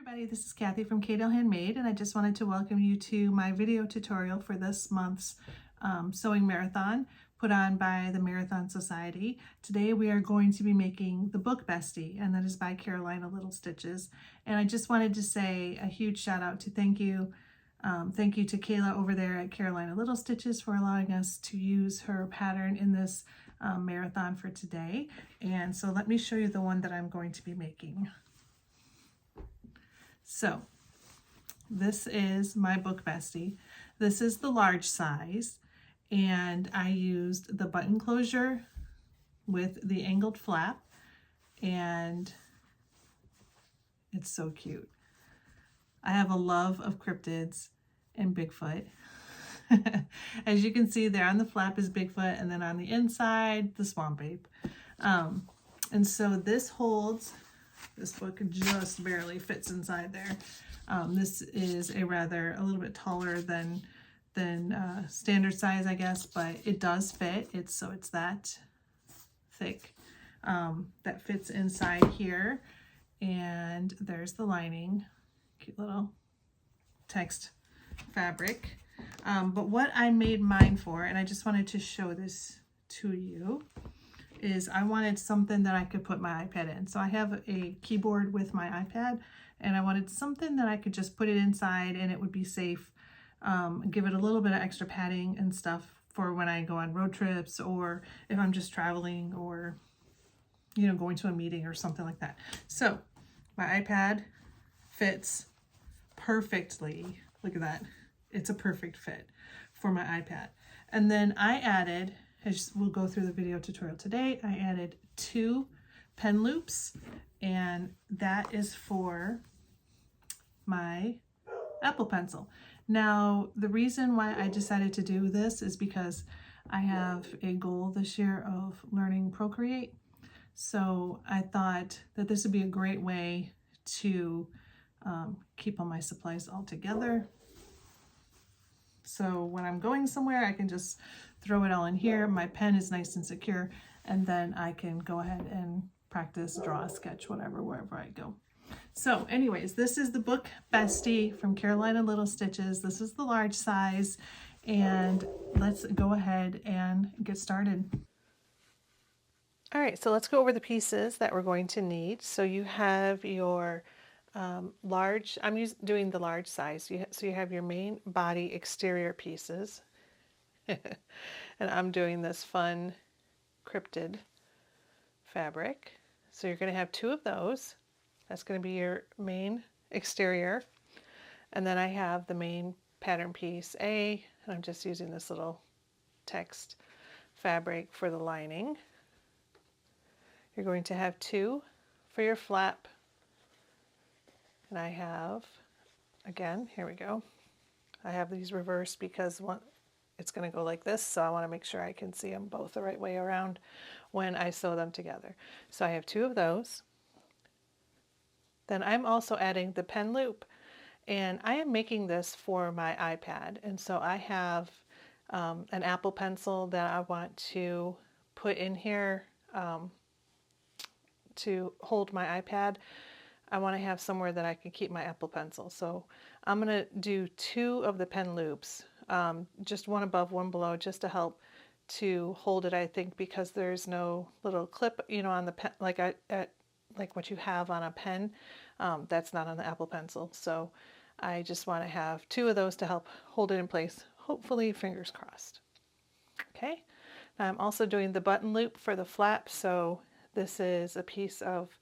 Everybody, this is Kathy from Kadale Handmade, and I just wanted to welcome you to my video tutorial for this month's sewing marathon put on by the Marathon Sewciety. Today we are going to be making the Book Bestie, and that is by Carolina Little Stitches. And I just wanted to say a huge shout out to thank you to Kayla over there at Carolina Little Stitches for allowing us to use her pattern in this marathon for today. And so let me show you the one that I'm going to be making. So this is my Book Bestie. This is the large size, and I used the button closure with the angled flap, and it's so cute. I have a love of cryptids and Bigfoot. As you can see there on the flap is Bigfoot, and then on the inside, the Swamp Ape. And so this book just barely fits inside there. This is a little bit taller than standard size, I guess, but it does fit. It's that thick. That fits inside here, and there's the lining. Cute little text fabric. But what I made mine for, and I just wanted to show this to you, is I wanted something that I could put my iPad in. So I have a keyboard with my iPad, and I wanted something that I could just put it inside and it would be safe. Give it a little bit of extra padding and stuff for when I go on road trips, or if I'm just traveling, or going to a meeting or something like that. So my iPad fits perfectly. Look at that. It's a perfect fit for my iPad. And then I added, as we'll go through the video tutorial today, I added 2 pen loops, and that is for my Apple Pencil. Now, the reason why I decided to do this is because I have a goal this year of learning Procreate. So I thought that this would be a great way to keep all my supplies all together. So when I'm going somewhere, I can just throw it all in here. My pen is nice and secure, and then I can go ahead and practice, draw, sketch, whatever, wherever I go. So anyways, this is the Book Bestie from Carolina Little Stitches. This is the large size, and let's go ahead and get started. All right, so let's go over the pieces that we're going to need. So you have your large, I'm doing the large size, so you have your main body exterior pieces. And I'm doing this fun cryptid fabric. So you're going to have 2 of those. That's going to be your main exterior. And then I have the main pattern piece A, and I'm just using this little text fabric for the lining. You're going to have 2 for your flap. And I have, again, here we go. I have these reversed because it's going to go like this, so I want to make sure I can see them both the right way around when I sew them together. So I have 2 of those. Then I'm also adding the pen loop, and I am making this for my iPad. And so I have an Apple Pencil that I want to put in here to hold my iPad. I want to have somewhere that I can keep my Apple Pencil. So I'm going to do 2 of the pen loops, just one above, one below, just to help to hold it, I think, because there's no little clip, on the pen, like what you have on a pen. That's not on the Apple Pencil. So I just want to have 2 of those to help hold it in place. Hopefully, fingers crossed. Okay. Now I'm also doing the button loop for the flap. So this is a piece of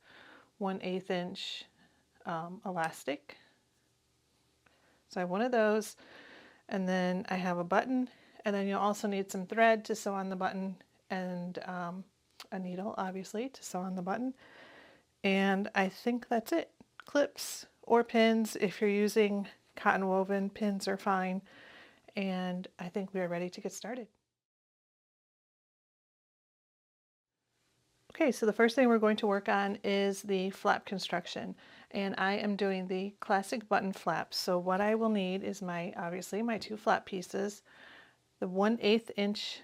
1/8 inch elastic. So I have 1 of those, and then I have a button, and then you'll also need some thread to sew on the button, and a needle, obviously, to sew on the button. And I think that's it. Clips or pins, if you're using cotton woven, pins are fine. And I think we are ready to get started. Okay, so the first thing we're going to work on is the flap construction, and I am doing the classic button flap. So what I will need is obviously my 2 flap pieces, the 1/8 inch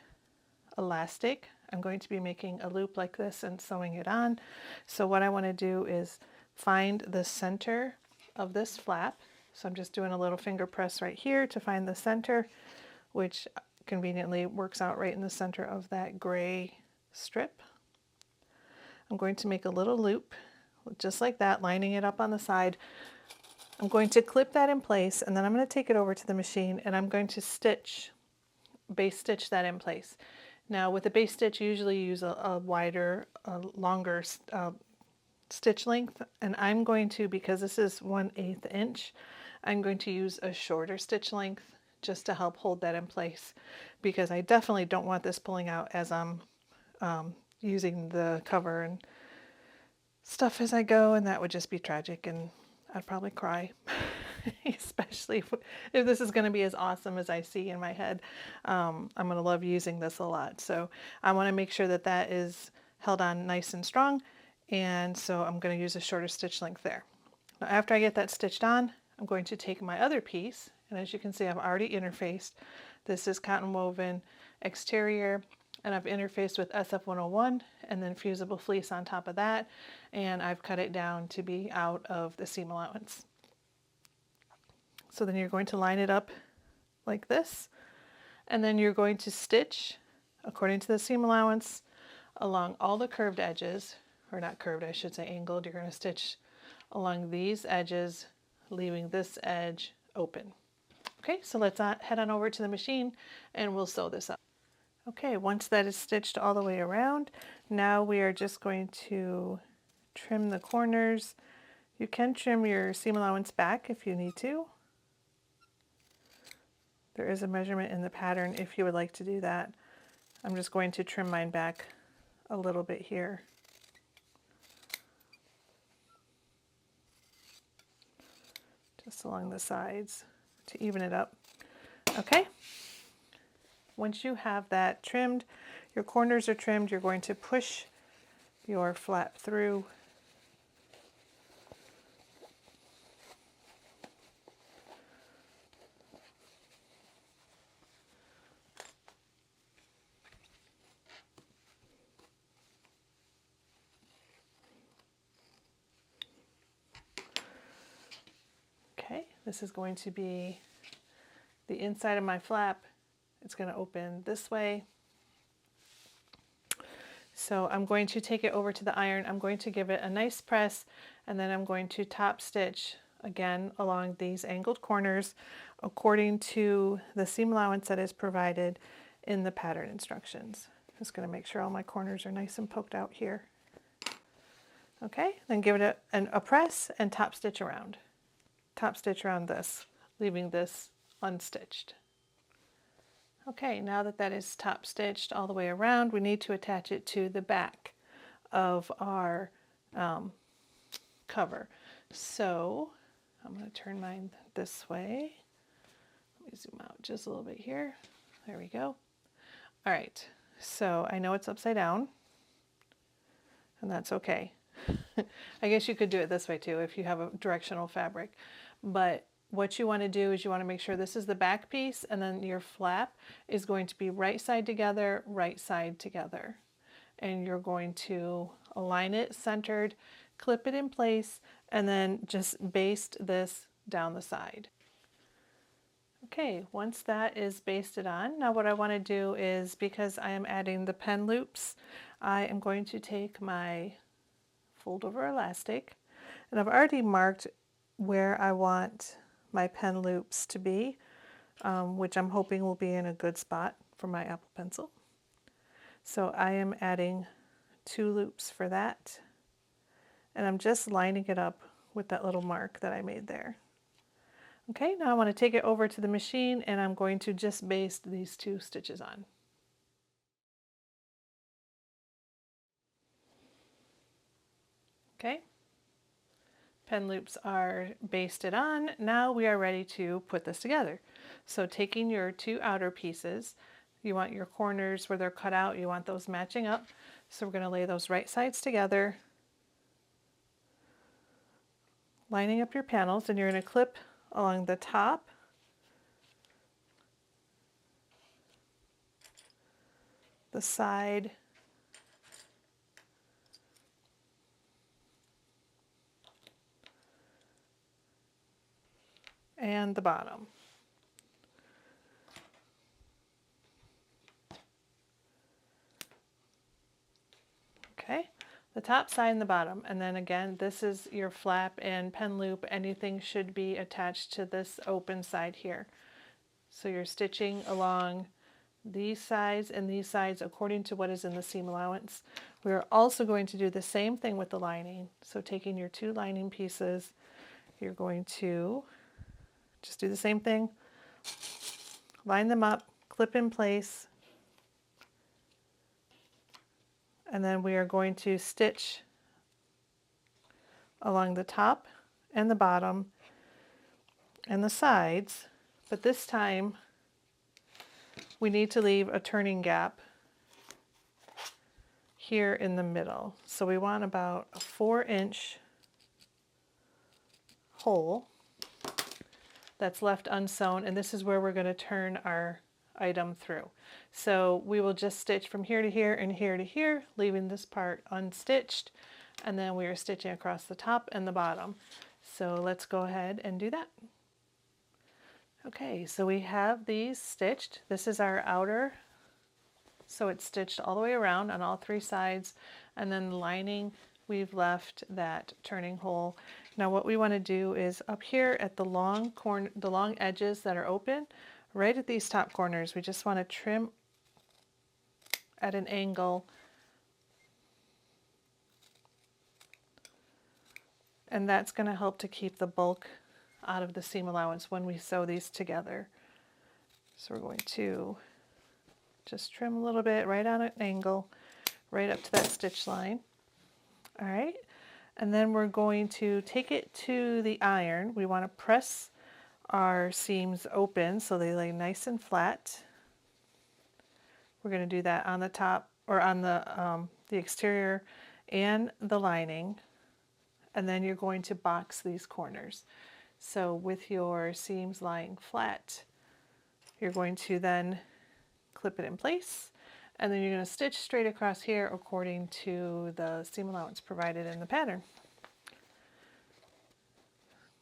elastic. I'm going to be making a loop like this and sewing it on. So what I want to do is find the center of this flap. So I'm just doing a little finger press right here to find the center, which conveniently works out right in the center of that gray strip. I'm going to make a little loop, just like that, lining it up on the side. I'm going to clip that in place, and then I'm going to take it over to the machine, and I'm going to base stitch that in place. Now with a base stitch, you usually use a wider, longer stitch length, and I'm going to, because this is 1/8 inch, I'm going to use a shorter stitch length just to help hold that in place, because I definitely don't want this pulling out as I'm using the cover and stuff as I go, and that would just be tragic, and I'd probably cry. Especially if this is going to be as awesome as I see in my head. I'm going to love using this a lot. So I want to make sure that that is held on nice and strong. And so I'm going to use a shorter stitch length there. Now after I get that stitched on, I'm going to take my other piece. And as you can see, I've already interfaced. This is cotton woven exterior. And I've interfaced with SF101 and then fusible fleece on top of that. And I've cut it down to be out of the seam allowance. So then you're going to line it up like this, and then you're going to stitch according to the seam allowance along all the curved edges, or not curved, I should say angled. You're going to stitch along these edges, leaving this edge open. Okay, so let's head on over to the machine and we'll sew this up. Okay, once that is stitched all the way around, now we are just going to trim the corners. You can trim your seam allowance back if you need to. There is a measurement in the pattern if you would like to do that. I'm just going to trim mine back a little bit here. Just along the sides to even it up. Okay. Once you have that trimmed, your corners are trimmed, you're going to push your flap through. Okay, this is going to be the inside of my flap. It's going to open this way. So I'm going to take it over to the iron. I'm going to give it a nice press, and then I'm going to top stitch again along these angled corners according to the seam allowance that is provided in the pattern instructions. Just going to make sure all my corners are nice and poked out here. Okay, then give it a press and top stitch around. Top stitch around this, leaving this unstitched. Okay, now that that is top stitched all the way around, we need to attach it to the back of our cover. So I'm going to turn mine this way. Let me zoom out just a little bit here. There we go. All right, so I know it's upside down, and that's okay. I guess you could do it this way too if you have a directional fabric, but what you want to do is you want to make sure this is the back piece, and then your flap is going to be right side together, and you're going to align it centered, clip it in place, and then just baste this down the side. Okay, once that is basted on, now what I want to do is, because I am adding the pen loops, I am going to take my fold over elastic, and I've already marked where I want my pen loops to be, which I'm hoping will be in a good spot for my Apple Pencil. So I am adding 2 loops for that, and I'm just lining it up with that little mark that I made there. Okay, now I want to take it over to the machine, and I'm going to just baste these 2 stitches on. Okay, pen loops are basted on. Now we are ready to put this together. So taking your 2 outer pieces, you want your corners where they're cut out, you want those matching up. So we're going to lay those right sides together, lining up your panels, and you're going to clip along the top, the side, and the bottom. Okay, the top side and the bottom. And then again, this is your flap and pen loop. Anything should be attached to this open side here. So you're stitching along these sides and these sides according to what is in the seam allowance. We're also going to do the same thing with the lining. So taking your two lining pieces, you're going to just do the same thing, line them up, clip in place, and then we are going to stitch along the top and the bottom and the sides, but this time we need to leave a turning gap here in the middle. So we want about a 4-inch hole that's left unsewn, and this is where we're going to turn our item through. So we will just stitch from here to here and here to here, leaving this part unstitched, and then we are stitching across the top and the bottom. So let's go ahead and do that. Okay, so we have these stitched. This is our outer, so it's stitched all the way around on all three sides, and then the lining, we've left that turning hole. Now what we want to do is up here at the long edges that are open, right at these top corners, we just want to trim at an angle, and that's going to help to keep the bulk out of the seam allowance when we sew these together. So we're going to just trim a little bit right on an angle, right up to that stitch line. All right, and then we're going to take it to the iron. We want to press our seams open so they lay nice and flat. We're going to do that on the top, or on the exterior and the lining, and then you're going to box these corners. So with your seams lying flat, you're going to then clip it in place, and then you're going to stitch straight across here according to the seam allowance provided in the pattern.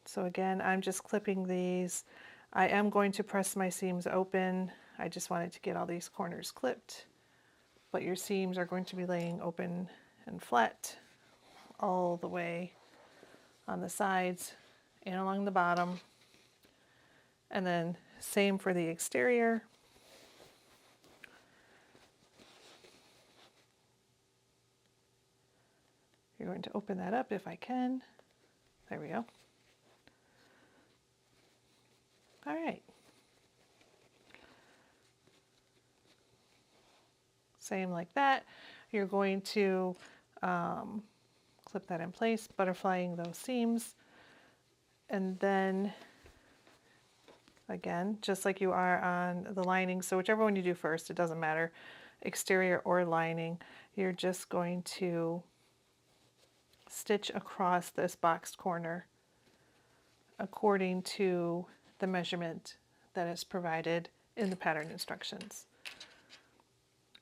So again, I'm just clipping these. I am going to press my seams open. I just wanted to get all these corners clipped, but your seams are going to be laying open and flat all the way on the sides and along the bottom. And then same for the exterior. You're going to open that up if I can. There we go. All right. Same like that. You're going to clip that in place, butterflying those seams. And then again, just like you are on the lining, so whichever one you do first, it doesn't matter, exterior or lining, you're just going to stitch across this boxed corner according to the measurement that is provided in the pattern instructions.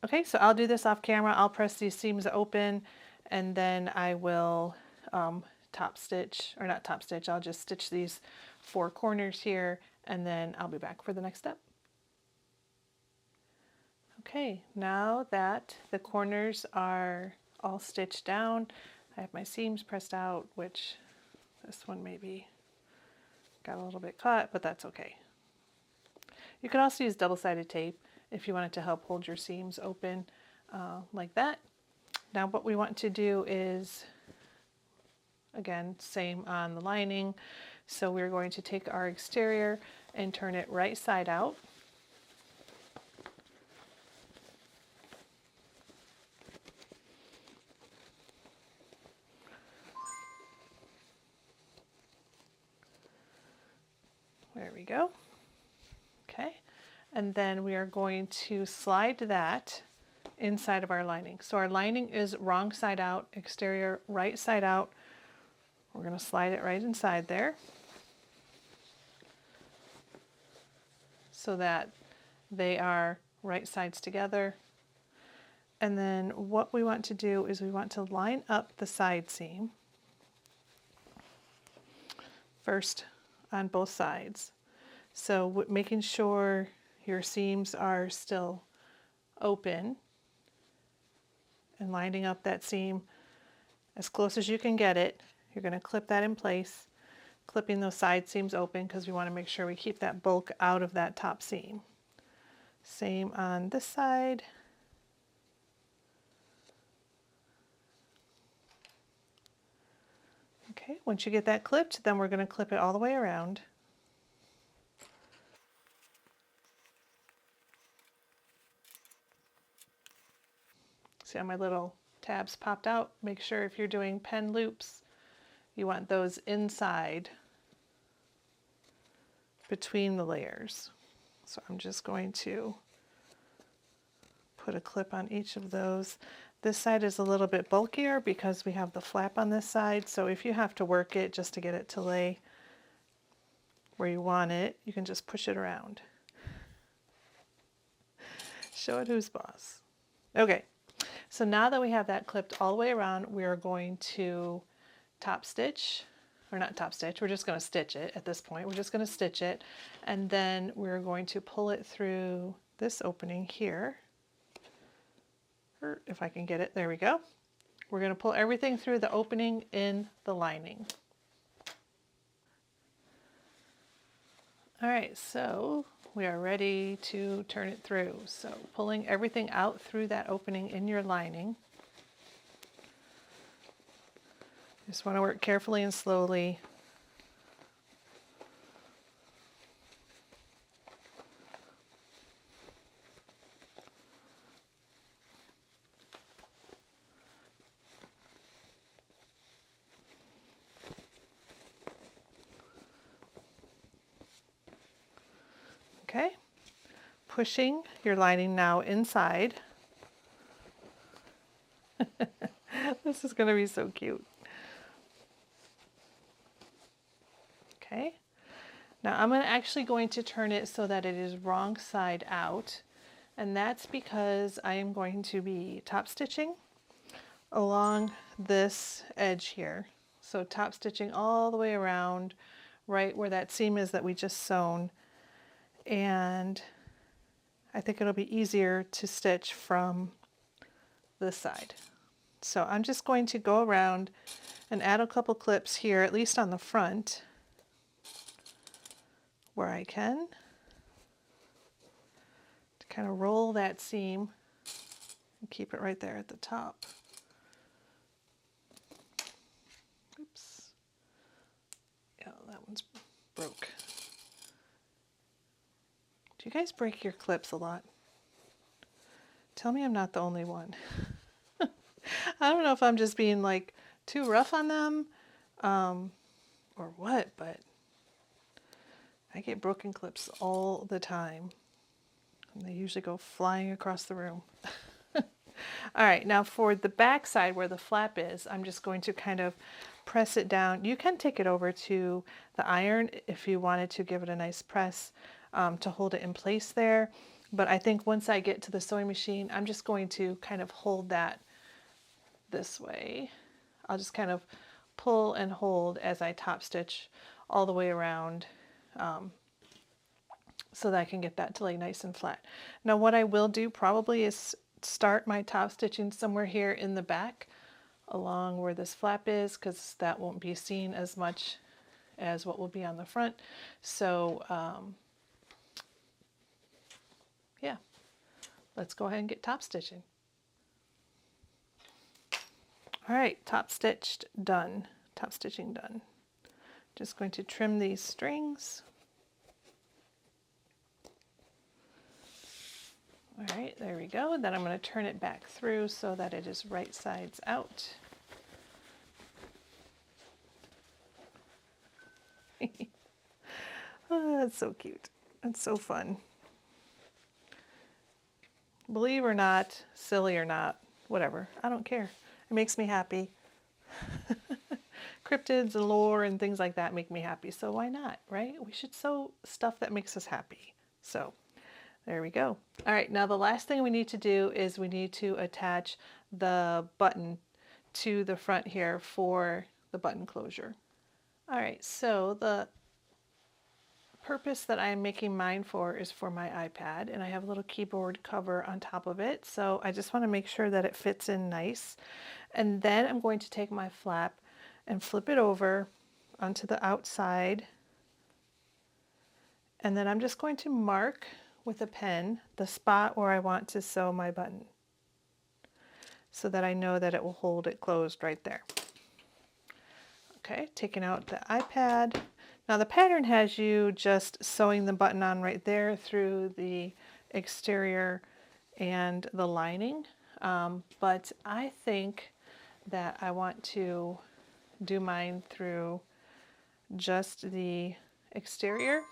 Okay, so I'll do this off camera. I'll press these seams open, and then I will top stitch, or not top stitch, I'll just stitch these 4 corners here, and then I'll be back for the next step. Okay, now that the corners are all stitched down, I have my seams pressed out, which this one maybe got a little bit caught, but that's okay. You can also use double-sided tape if you want it to help hold your seams open like that. Now what we want to do is, again, same on the lining. So we're going to take our exterior and turn it right side out. There we go. Okay, and then we are going to slide that inside of our lining. So our lining is wrong side out, exterior right side out. We're going to slide it right inside there so that they are right sides together. And then what we want to do is we want to line up the side seam first on both sides. So making sure your seams are still open and lining up that seam as close as you can get it. You're going to clip that in place, clipping those side seams open because we want to make sure we keep that bulk out of that top seam. Same on this side. Okay, once you get that clipped, then we're going to clip it all the way around. See how my little tabs popped out? Make sure if you're doing pen loops, you want those inside between the layers. So I'm just going to put a clip on each of those. This side is a little bit bulkier because we have the flap on this side, so if you have to work it just to get it to lay where you want it, you can just push it around. Show it who's boss. Okay, so now that we have that clipped all the way around, we are going to top stitch, or not top stitch, we're just going to stitch it at this point. We're just going to stitch it, and then we're going to pull it through this opening here. Or if I can get it, there we go. We're going to pull everything through the opening in the lining. All right, so we are ready to turn it through. So pulling everything out through that opening in your lining. Just want to work carefully and slowly. Okay, pushing your lining now inside. This is going to be so cute. Okay, now I'm actually going to turn it so that it is wrong side out, and that's because I am going to be top stitching along this edge here. So top stitching all the way around right where that seam is that we just sewn. And I think it'll be easier to stitch from this side. So I'm just going to go around and add a couple clips here, at least on the front, where I can, to kind of roll that seam and keep it right there at the top. Oops. Yeah, that one's broke. Do you guys break your clips a lot? Tell me I'm not the only one. I don't know if I'm just being like too rough on them or what, but I get broken clips all the time. And they usually go flying across the room. All right, now for the back side where the flap is, I'm just going to kind of press it down. You can take it over to the iron if you wanted to give it a nice press to hold it in place there. But I think once I get to the sewing machine, I'm just going to kind of hold that this way. I'll just kind of pull and hold as I top stitch all the way around so that I can get that to lay nice and flat. Now what I will do probably is start my top stitching somewhere here in the back along where this flap is, because that won't be seen as much as what will be on the front. So yeah, let's go ahead and get top stitching. All right, top stitched done, top stitching done. Just going to trim these strings. All right, there we go. Then I'm going to turn it back through so that it is right sides out. Oh, that's so cute. That's so fun. Believe or not, silly or not, whatever. I don't care. It makes me happy. Cryptids and lore and things like that make me happy. So why not, right? We should sew stuff that makes us happy. So there we go. All right, now the last thing we need to do is we need to attach the button to the front here for the button closure. All right, so the purpose that I am making mine for is for my iPad, and I have a little keyboard cover on top of it, so I just want to make sure that it fits in nice. And then I'm going to take my flap and flip it over onto the outside, and then I'm just going to mark with a pen the spot where I want to sew my button so that I know that it will hold it closed right there. Okay, taking out the iPad. Now the pattern has you just sewing the button on right there through the exterior and the lining, but I think that I want to do mine through just the exterior.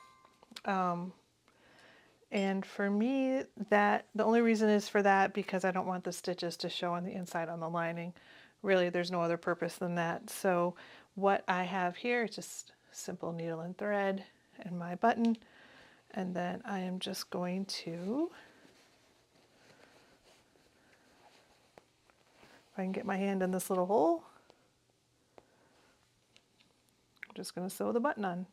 And for me, that the only reason is for that because I don't want the stitches to show on the inside on the lining. Really, there's no other purpose than that. So what I have here is just simple needle and thread and my button. And then I am just going to, if I can get my hand in this little hole, I'm just going to sew the button on.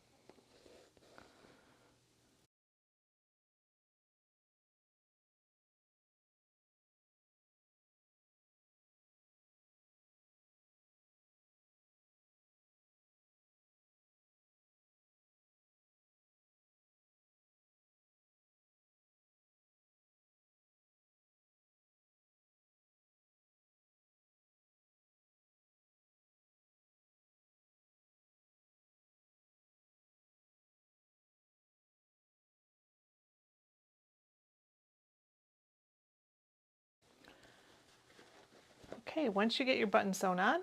Okay, once you get your button sewn on,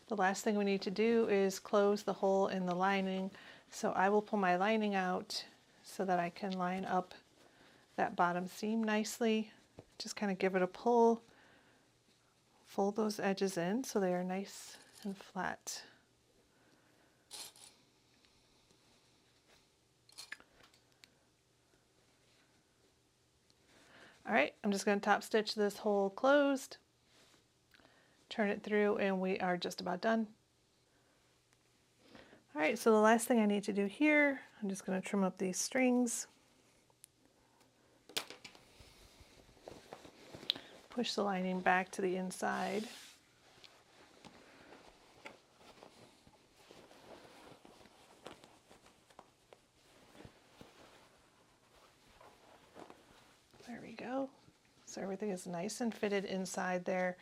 the last thing we need to do is close the hole in the lining. So I will pull my lining out so that I can line up that bottom seam nicely. Just kind of give it a pull, fold those edges in so they are nice and flat. All right, I'm just going to top stitch this hole closed, turn it through, and we are just about done. All right, so the last thing I need to do here, I'm just going to trim up these strings, push the lining back to the inside. There we go. So everything is nice and fitted inside there.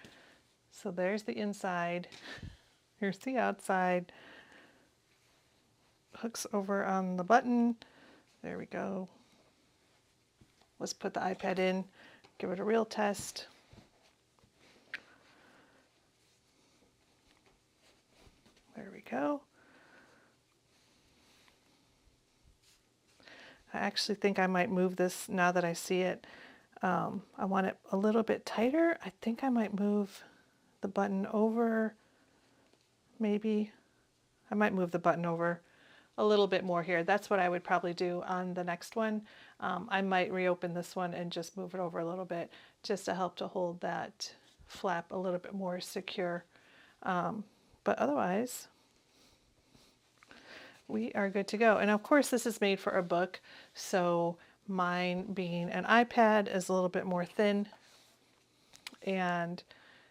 So there's the inside, here's the outside. Hooks over on the button. There we go. Let's put the iPad in, give it a real test. There we go. I actually think I might move this now that I see it. I want it a little bit tighter. I think I might move the button over, maybe. I might move the button over a little bit more here. That's what I would probably do on the next one. I might reopen this one and just move it over a little bit just to help to hold that flap a little bit more secure. But otherwise, we are good to go. And of course, this is made for a book, so mine being an iPad is a little bit more thin, and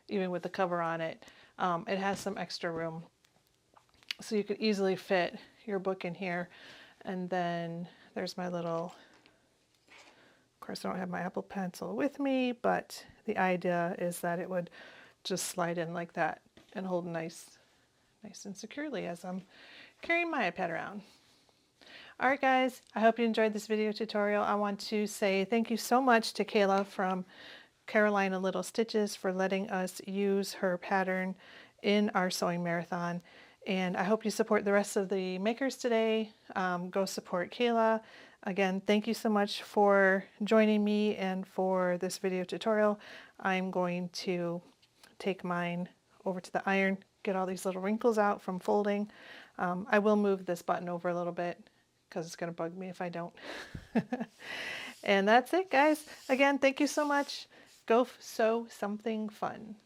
even with the cover on it, it has some extra room. So you could easily fit your book in here. And then there's my little, of course I don't have my Apple Pencil with me, but the idea is that it would just slide in like that and hold nice and securely as I'm carrying my iPad around. All right, guys, I hope you enjoyed this video tutorial. I want to say thank you so much to Kayla from Carolina Little Stitches for letting us use her pattern in our sewing marathon. And I hope you support the rest of the makers today. Go support Kayla. Again, thank you so much for joining me and for this video tutorial. I'm going to take mine over to the iron, get all these little wrinkles out from folding. I will move this button over a little bit because it's going to bug me if I don't. And that's it, guys. Again, thank you so much. Go sew something fun.